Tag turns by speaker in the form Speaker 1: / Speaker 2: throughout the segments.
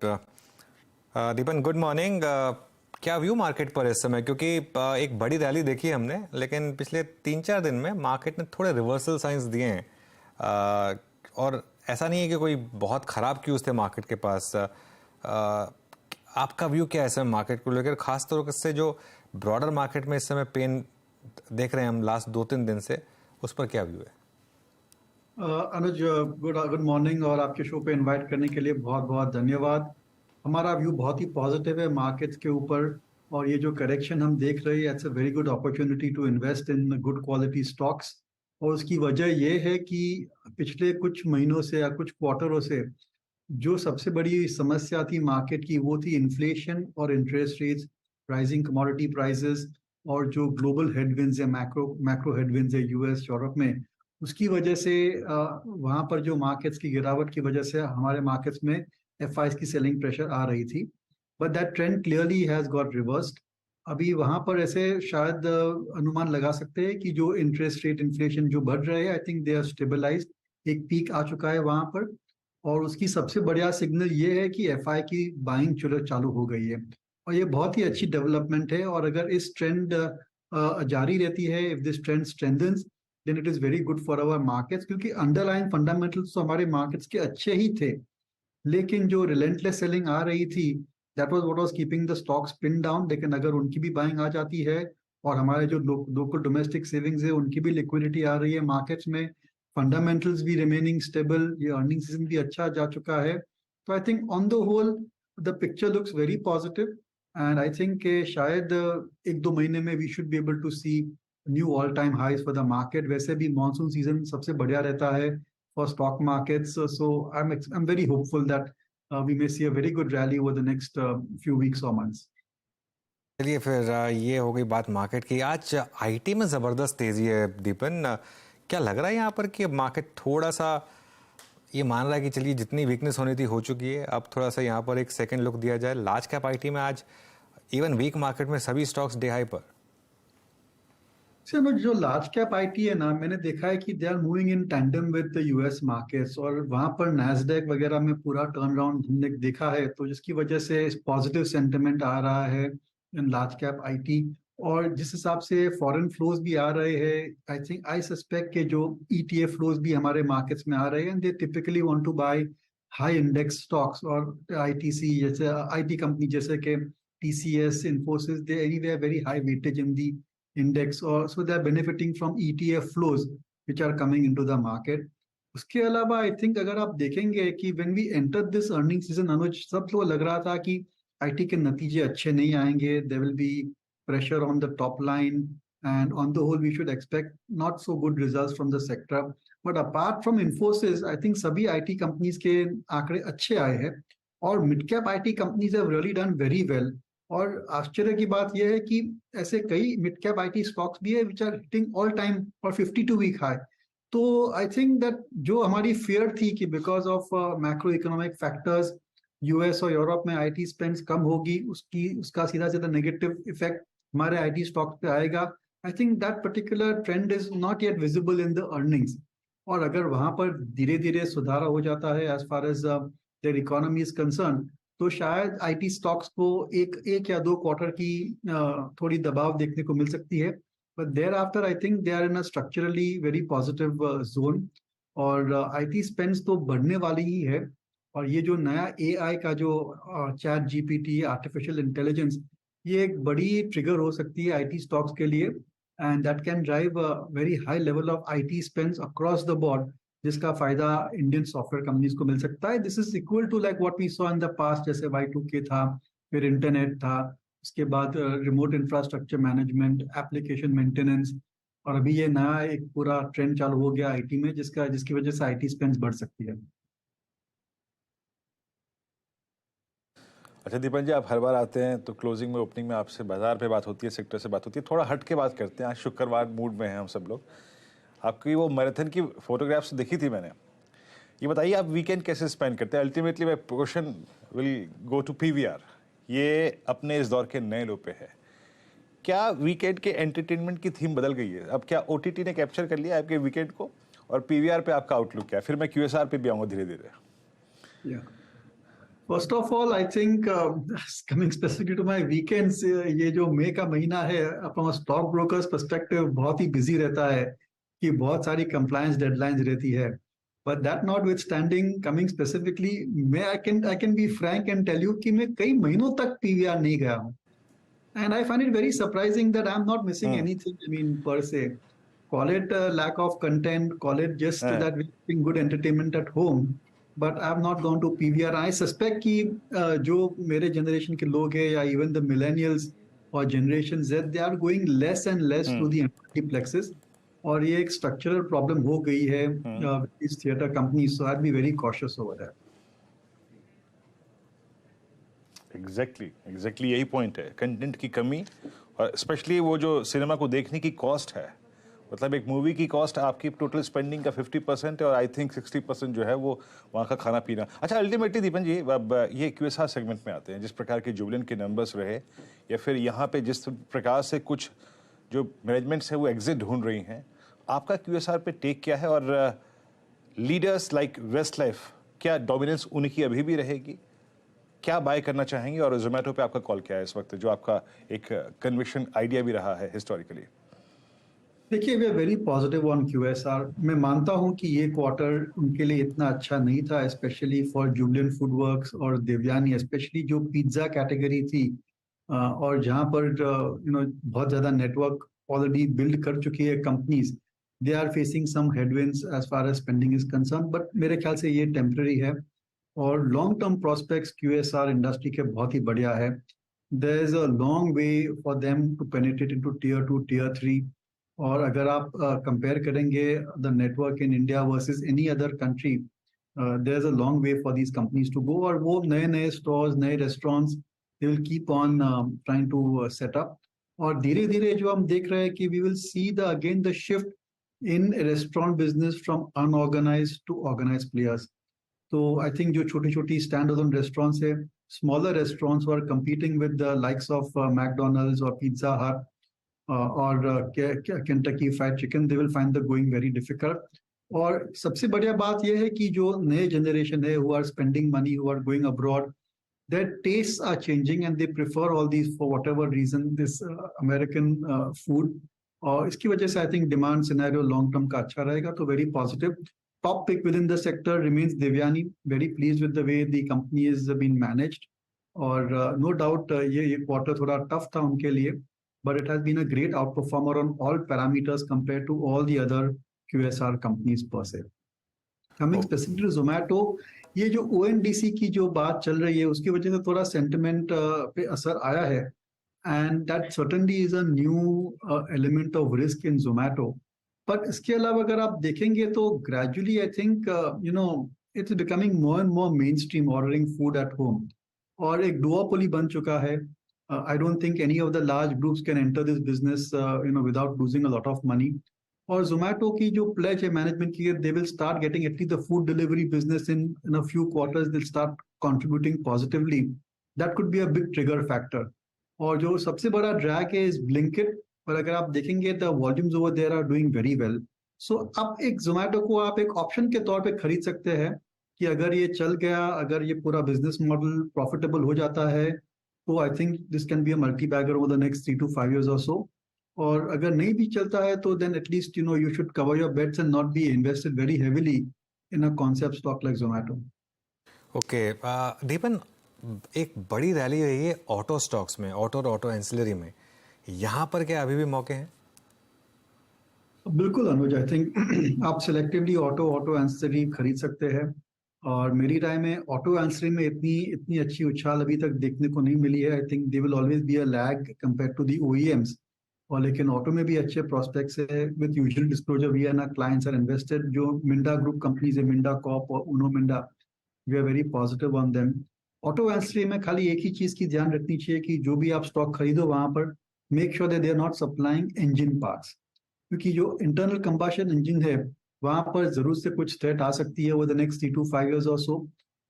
Speaker 1: दीपन, good morning. क्या view market पर इस समय, क्योंकि एक बड़ी रैली देखी हमने, लेकिन पिछले 3-4 दिन में मार्केट ने थोड़े रिवर्सल साइंस दिए हैं। और ऐसा नहीं है कि कोई बहुत ख़राब क्यूज थे मार्केट के पास। आपका व्यू क्या है इस समय मार्केट को लेकर, खास तौर से जो ब्रॉडर मार्केट में इस समय पेन देख रहे हैं हम लास्ट 2-3 दिन से, उस पर क्या व्यू है?
Speaker 2: अनुज, गुड गुड मॉर्निंग और आपके शो पे इनवाइट करने के लिए बहुत बहुत धन्यवाद। हमारा व्यू बहुत ही पॉजिटिव है मार्केट्स के ऊपर। और ये जो करेक्शन हम देख रहे हैं, it's a very good opportunity to invest in good quality stocks. और उसकी वजह ये है कि पिछले कुछ महीनों से या कुछ क्वार्टरों से जो सबसे बड़ी समस्या थी मार्केट की, वो थी इन्फ्लेशन और interest rates, rising commodity prices, और जो ग्लोबल हेडविंड्स है, मैक्रो मैक्रो हेडविंड्स है यूएस यूरोप में। उसकी वजह से वहां पर जो मार्केट्स की गिरावट की वजह से हमारे मार्केट्स में एफआईज की सेलिंग प्रेशर आ रही थी। But that trend clearly has got reversed. अभी वहां पर ऐसे शायद अनुमान लगा सकते हैं कि जो इंटरेस्ट रेट इन्फ्लेशन जो बढ़ रहे हैं, I think they are stabilized. एक पीक आ चुका है वहां पर। और उसकी सबसे बढ़िया सिग्नल ये है कि एफआई की बाइंग चालू हो गई है। और ये बहुत ही अच्छी डेवलपमेंट है। और अगर इस ट्रेंड जारी रहती है, if this trend strengthens, then it is very good for our markets, क्योंकि अंडरलाइन फंडामेंटल्स तो हमारे मार्केट्स के अच्छे ही थे। लेकिन जो रिलेंटलेस सेलिंग आ रही थी, that was what was keeping the stocks pin down. लेकिन अगर उनकी भी बाइंग आ जाती है और हमारे जो लोकल डोमेस्टिक सेविंग्स है उनकी भी लिक्विडिटी आ रही है मार्केट्स में, फंडामेंटल्स भी रिमेनिंग स्टेबल, ये अर्निंग सीजन भी अच्छा जा चुका है, तो I think on the whole the picture looks very positive. And I think के शायद 1-2 महीने में we should be able to see new all time highs for the market. वैसे भी मानसून सीजन सबसे बढ़िया रहता है for stock markets. So I'm very hopeful that we may see a very good rally over the next few weeks or months.
Speaker 1: चलिए फिर, ये हो गई बात मार्केट की। आज आईटी में ज़बरदस्त तेज़ी है दीपन। क्या लग रहा है यहाँ पर कि मार्केट थोड़ा सा ये मान रहा है कि चलिए जितनी वीकनेस होनी थी हो चुकी है, अब थोड़ा सा यहाँ पर एक सेकंड लुक दिया जाए? लार्ज कैप आईटी में आज इवन वीक मार्केट में सभी स्टॉक्स डे हाई पर।
Speaker 2: सर, जो लार्ज कैप आईटी है ना, मैंने देखा है कि they are moving in tandem with the US markets. और वहां पर नैस्डैक वगैरह में पूरा टर्न अराउंड हमने देखा है, तो जिसकी वजह से पॉजिटिव सेंटिमेंट आ रहा है इन लार्ज कैप आईटी। और जिस हिसाब से फॉरेन फ्लोज भी आ रहे हैं, आई थिंक आई सस्पेक्ट के जो ईटीएफ फ्लोज भी हमारे मार्केट्स में आ रहे हैं, they typically want to buy high index stocks और आईटीसी जैसे आईटी कंपनी जैसे कि TCS, Infosys, they anywhere very high weightage in the index, or so they are benefiting from ETF flows which are coming into the market. उसके अलावा I think अगर आप देखेंगे कि when we entered this earning season, अनुज, सब लोग लग रहा था कि आईटी के नतीजे अच्छे नहीं आएंगे, there will be pressure on the top line, and on the whole we should expect not so good results from the sector. But apart from Infosys, I think सभी आईटी कंपनीज के आंकड़े अच्छे आए हैं। और mid cap IT companies have really done very well. और आश्चर्य की बात यह है कि ऐसे कई मिड कैप आईटी स्टॉक्स भी है which are hitting all time और 52 वीक हाई। तो आई थिंक दैट जो हमारी फियर थी कि because of macro economic factors US और यूरोप में आईटी स्पेंड्स कम होगी, उसका सीधा सीधा नेगेटिव इफेक्ट हमारे आईटी स्टॉक्स पे आएगा। I think that particular trend is not yet visible in the earnings. और अगर वहां पर धीरे धीरे सुधार हो जाता है as far as their economy is concern, तो शायद आईटी स्टॉक्स को एक या दो क्वार्टर की थोड़ी दबाव देखने को मिल सकती है। But there after I think they are in a structurally very positive zone. और आईटी स्पेंड्स तो बढ़ने वाली ही है। और ये जो नया एआई का जो चैट जीपीटी, आर्टिफिशियल इंटेलिजेंस, ये एक बड़ी ट्रिगर हो सकती है आईटी स्टॉक्स के लिए। And that can drive a very high level of IT spends across the board, जिसका फायदा इंडियन सॉफ्टवेयर कंपनीज को मिल सकता है। This is equal to like what we saw in the past, जैसे Y2K था, फिर इंटरनेट था, उसके बाद remote infrastructure management, application maintenance, और अभी ये नया एक पूरा ट्रेंड चालू हो गया आईटी में, जिसकी वजह से आईटी स्पेंड्स बढ़ सकती है।
Speaker 3: अच्छा दीपन जी, आप हर बार आते हैं तो क्लोजिंग में, ओपनिंग में आपसे बाजार पे बात होती है, सेक्टर से बात होती है। थोड़ा हट के बात करते हैं, आज शुक्रवार मूड में हैं हम सब लोग। आपकी वो मैराथन की फोटोग्राफ्स देखी थी मैंने। ये बताइए आप वीकेंड कैसे स्पेंड करते हैं? Ultimately my question will go to PVR. ये अपने इस दौर के नए लो पे है। क्या वीकेंड के एंटरटेनमेंट की थीम बदल गई है? अब क्या ओटीटी ने कैप्चर कर लिया आपके वीकेंड को? और पीवीआर पे आपका आउटलुक क्या है? फिर मैं क्यूएसआर पे भी आऊँगा धीरे धीरे।
Speaker 2: First of all I think coming specifically to my weekends, ये जो मई का महीना है अपना स्टॉक ब्रोकर्स पर्सपेक्टिव बहुत ही बिजी रहता है कि बहुत सारी कंप्लायंस डेडलाइंस रहती है. But that notwithstanding, coming specifically, मैं I can be frank and tell you कि मैं कई महीनों तक पीवीआर नहीं गया हूँ. And I find it very surprising that I'm not missing anything, I mean, per se. Call it a lack of content, call it just
Speaker 3: हाँ.
Speaker 2: that we're getting good entertainment at home. But I've not gone to PVR. I suspect कि जो मेरे generation के लोग हैं या even the millennials or Generation Z, they are going less and less to the multiplexes. और ये एक structural problem हो गई है with these theater companies. So I'd be very cautious over that.
Speaker 3: Exactly यही पॉइंट है, कंटेंट की कमी, और स्पेशली वो जो सिनेमा को देखने की कॉस्ट है. मतलब एक मूवी की कॉस्ट आपकी टोटल स्पेंडिंग का 50% है, और आई थिंक 60% जो है वो वहाँ का खाना पीना. अच्छा, अल्टीमेटली दीपन जी, अब ये क्यूएसआर सेगमेंट में आते हैं. जिस प्रकार के जुबलेंट के नंबर्स रहे, या फिर यहाँ पे जिस प्रकार से कुछ जो मैनेजमेंट्स है वो एग्जिट ढूंढ रही हैं, आपका क्यूएसआर पे टेक क्या है? और लीडर्स लाइक वेस्ट लाइफ, क्या डोमिनेंस उनकी अभी भी रहेगी? क्या बाय करना चाहेंगे? और जोमेटो पे आपका कॉल क्या है इस वक्त, जो आपका एक कन्विक्शन आइडिया भी रहा है हिस्टोरिकली?
Speaker 2: देखिए, वे वेरी पॉजिटिव ऑन क्यूएसआर. मैं मानता हूं कि ये क्वार्टर उनके लिए इतना अच्छा नहीं था, स्पेशली फॉर जुबलेंट फूडवर्क्स और देवयानी, स्पेशली जो पिज्जा कैटेगरी थी और जहां पर बहुत ज्यादा नेटवर्क ऑलरेडी बिल्ड कर चुकी है companies. They are facing some headwinds as far as spending is concern, but मेरे ख्याल से ये टेम्पररी है और long term prospects QSR industry के बहुत ही बढ़िया है. There is a long way for them to penetrate into tier 2 tier 3. और अगर आप कंपेयर करेंगे the network in India versus any other country, there is a long way for these companies to go. और वो नए नए stores, नए restaurants, they will keep on trying to set up. और धीरे धीरे जो हम देख रहे हैं कि we will see the again the shift in restaurant business from unorganized to organized players. तो आई थिंक जो छोटी छोटी स्टैंड अलोन रेस्टोरेंट्स है, smaller restaurants are competing with the likes of McDonald's or Pizza Hut or Kentucky Fried Chicken, they will find the going very difficult. और सबसे बढ़िया बात यह है कि जो नए जनरेशन है, who are spending money, who are going abroad, their tastes are changing and they prefer all these, for whatever reason, this American food. और इसकी वजह से I think demand scenario long term का अच्छा रहेगा. तो very positive. Top pick within the sector remains Devyani. Very pleased with the way the company is been managed. और no doubt ये quarter थोड़ा tough था उनके लिए, but it has been a great outperformer on all parameters compared to all the other QSR companies per se. Coming specifically to Zomato, ये जो ONDC की जो बात चल रही है उसकी वजह से थोड़ा सेंटिमेंट पे असर आया है, and that certainly is a new element of risk in Zomato. पर इसके अलावा अगर आप देखेंगे तो gradually I think it's becoming more and more main stream ordering food at home. और एक डुओपोली बन चुका है. I don't think any of the large groups can enter this business without losing a lot of money. और जोमेटो की जो pledge है management की, they will start getting at least the food delivery business in a few quarters, they start contributing positively. That could be a big trigger factor. और जो सबसे बड़ा drag है इज ब्लिंकिट. पर अगर आप देखेंगे the volumes over there are doing very well. So अब एक जोमेटो को आप एक ऑप्शन के तौर पे खरीद सकते हैं कि अगर ये चल गया, अगर ये पूरा बिजनेस मॉडल प्रॉफिटेबल हो जाता है, तो I think this can be a multi bagger over the next 3 to 5 years और सो. और अगर नहीं भी चलता है तो then at least you should cover your bets and not be invested very heavily in a concept stock like Zomato.
Speaker 1: Okay Deepan, एक बड़ी रैली रही है ऑटो स्टॉक्स में, ऑटो और ऑटो एंसिलरी में. यहाँ पर क्या अभी भी मौके हैं?
Speaker 2: बिल्कुल अनुज, आई थिंक आप सिलेक्टिवली ऑटो एंसिलरी खरीद सकते हैं. और मेरी राय में ऑटो एंसिलरी में इतनी अच्छी उछाल अभी तक देखने को नहीं मिली है. I think they will always be a lag compare to the OEMs. और लेकिन ऑटो में भी अच्छे प्रोस्पेक्ट्स है. With usual disclosure we and our clients are invested. जो मिंडा ग्रुप कंपनीज है, मिंडा कॉप और Uno Minda, we are very positive on them. Auto ancillary में खाली एक ही चीज की ध्यान रखनी चाहिए कि जो भी आप स्टॉक खरीदो वहां पर make sure that they are not supplying engine parts. क्योंकि जो इंटरनल कंबशन इंजन है वहां पर जरूर से कुछ थ्रेट आ सकती है over the next 3 to 5 years और सो.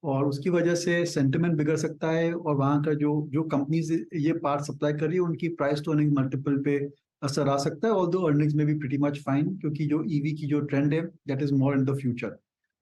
Speaker 2: और उसकी वजह से सेंटिमेंट बिगड़ सकता है. और वहां का जो कंपनीज ये पार्ट सप्लाई कर रही है उनकी प्राइस टू अर्निंग मल्टीपल पे असर आ सकता है. ऑल्दो अर्निंग्स में भी प्रीटी मच फाइन, क्योंकि जो ईवी की जो ट्रेंड है that is more in the future.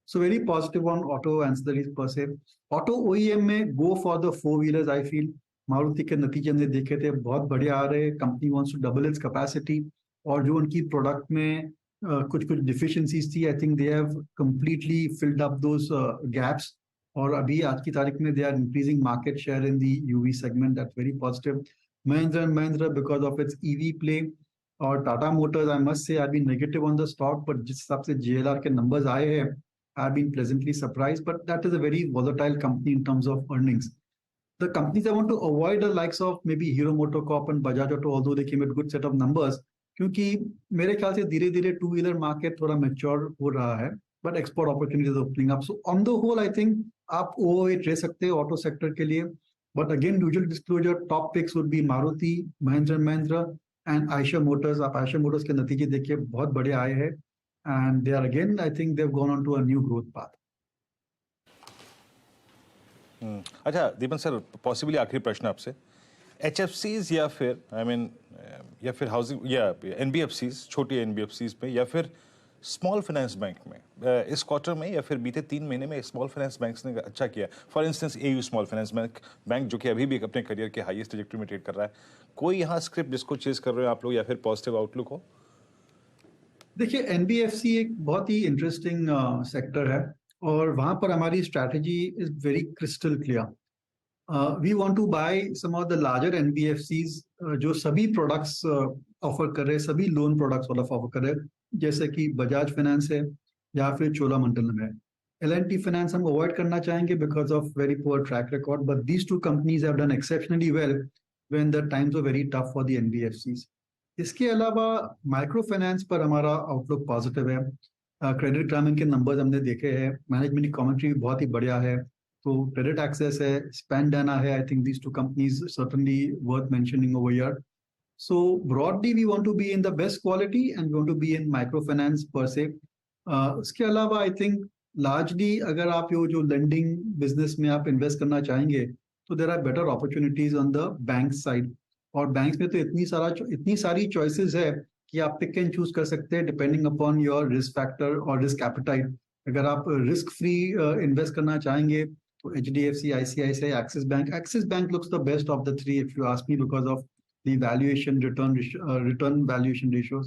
Speaker 2: So very positive on auto ancillaries per se. Auto OEM में go for the four wheelers I feel. Maruti के नतीजे हमने देखे थे बहुत बढ़िया आ रहे. Company wants to double its capacity और जो उनकी प्रोडक्ट में कुछ डिफिशिएंसीज थी, I think they have completely filled up those gaps और अभी आज की तारीख में they are increasing market share in the UV segment. That's very positive. Mahindra and Mahindra because of its EV play और Tata motors I must say I been negative on the stock, but जिस हिसाब से JLR के नंबर्स आए हैं I been pleasantly surprise, but that is a very volatile company in terms of earnings. The companies I want to avoid are likes of maybe Hero MotoCorp and Bajaj Auto, although they came with good set of numbers. क्योंकि मेरे ख्याल से धीरे धीरे two wheeler market थोड़ा mature हो रहा है, but export opportunities opening up. So on the whole I think आप ओवरवेट रह सकते हैं ऑटो सेक्टर के लिए. But again usual disclosure top picks would be Maruti, Mahindra and Eicher Motors. आप आयशर मोटर्स के नतीजे देखिए बहुत बड़े आए हैं and they are again I think they have gone on to a new growth path.
Speaker 3: अच्छा दीपन सर, पॉसिबली आखिरी प्रश्न आपसे, HFCs या फिर या फिर हाउसिंग या NBFCs, छोटी NBFCs में या फिर स्मॉल फाइनेंस बैंक में इस क्वार्टर में या फिर बीते 3 महीने में स्मॉल फाइनेंस बैंक्स ने अच्छा किया. For instance AU small finance bank जो कि अभी भी अपने करियर के हाईएस्ट ट्रैजेक्टरी में ट्रेड कर रहा है. कोई यहाँ स्क्रिप्ट जिसको चेज कर रहे हो आप लोग या फिर पॉजिटिव आउटलुक हो?
Speaker 2: देखिए NBFC एक बहुत ही इंटरेस्टिंग सेक्टर है और वहां पर हमारी strategy is very crystal clear. We want to buy some of the larger NBFCs जो सभी प्रोडक्ट्स ऑफर कर रहे हैं, सभी लोन प्रोडक्ट्स ऑफर कर रहे हैं, जैसे कि बजाज फाइनेंस है या फिर चोलामंडलम है. L&T फाइनेंस हम अवॉइड करना चाहेंगे because of very poor track record, but these two companies have done exceptionally well when the times were very tough for the NBFCs. इसके अलावा माइक्रो फाइनेंस पर हमारा आउटलुक पॉजिटिव है. क्रेडिट ग्रामीण के नंबर्स हमने देखे हैं, मैनेजमेंट की कमेंट्री भी बहुत ही बढ़िया है. तो क्रेडिट एक्सेस है, स्पेंडाना है, I think these two companies certainly worth mentioning over here. So broadly we want to be in the best quality and we want to be in micro finance per se. इसके अलावा I think largely अगर आप जो lending business में आप invest करना चाहेंगे तो there are better opportunities on the bank side. और बैंक्स में तो इतनी सारी चॉइसेस है कि आप पिक एंड चूज कर सकते हैं depending upon your risk factor और रिस्क एपेटाइट. अगर आप रिस्क फ्री इन्वेस्ट करना चाहेंगे तो HDFC, ICICI, Axis Bank looks the best of the three if you ask me because of the return valuation ratios.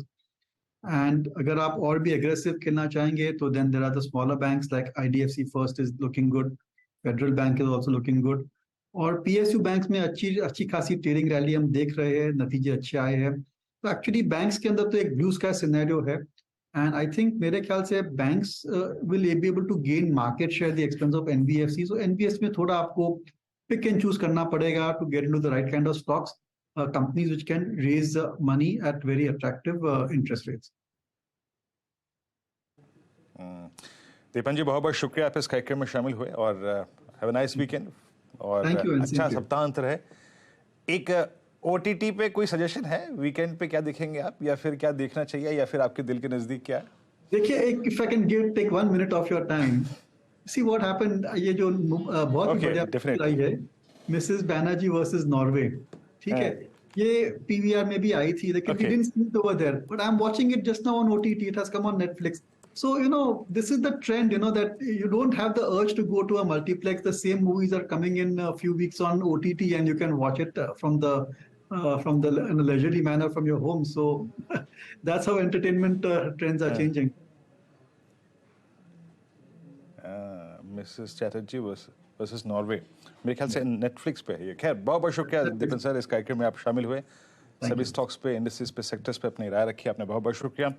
Speaker 2: And अगर आप और भी aggressive खेलना चाहेंगे तो then there are the smaller banks like IDFC First is looking good, Federal Bank is also looking good. और PSU banks में अच्छी खासी ट्रेडिंग रैली हम देख रहे हैं, नतीजे अच्छे आए हैं. तो एक्चुअली बैंक्स के अंदर तो एक ब्लू स्काई सिनेरियो है एंड आई थिंक मेरे ख्याल से banks will be able to gain market share the expense of NBFC. So NBFC में थोड़ा आपको पिक एंड चूज करना पड़ेगा to get into the right kind of stocks, companies which can raise money at very attractive interest rates.
Speaker 3: Deepan ji बहुत बहुत शुक्रिया आप इस कार्यक्रम में शामिल हुए और हैव अ नाइस वीकेंड और अच्छा सप्ताहांत रहे. एक OTT पे कोई सजेशन है वीकेंड पे, क्या देखेंगे आप या फिर क्या देखना चाहिए या फिर आपके दिल के नजदीक क्या है?
Speaker 2: देखिए एक if I can take 1 minute of your time, see what happened. ये जो बहुत बढ़िया आई है मिसेस बैनर्जी वर्सेस नॉर्वे, ठीक है, ये PVR में भी आई थी लेकिन we didn't see it over there, but I am watching it just now on OTT. It has come on Netflix. So, this is the trend, that you don't have the urge to go to a multiplex. The same movies are coming in a few weeks on OTT and you can watch it in a leisurely manner from your home. So that's how entertainment trends are changing.
Speaker 3: Mrs. Chatterjee versus Norway. मेरे ख्याल से Netflix पे है ये. खैर बहुत बहुत शुक्रिया दीपन सर, इस कार्यक्रम में आप शामिल हुए. सभी स्टॉक्स पे, इंडस्ट्रीज पे, सेक्टर्स पे अपनी राय रखी. आपने बहुत बहुत शुक्रिया.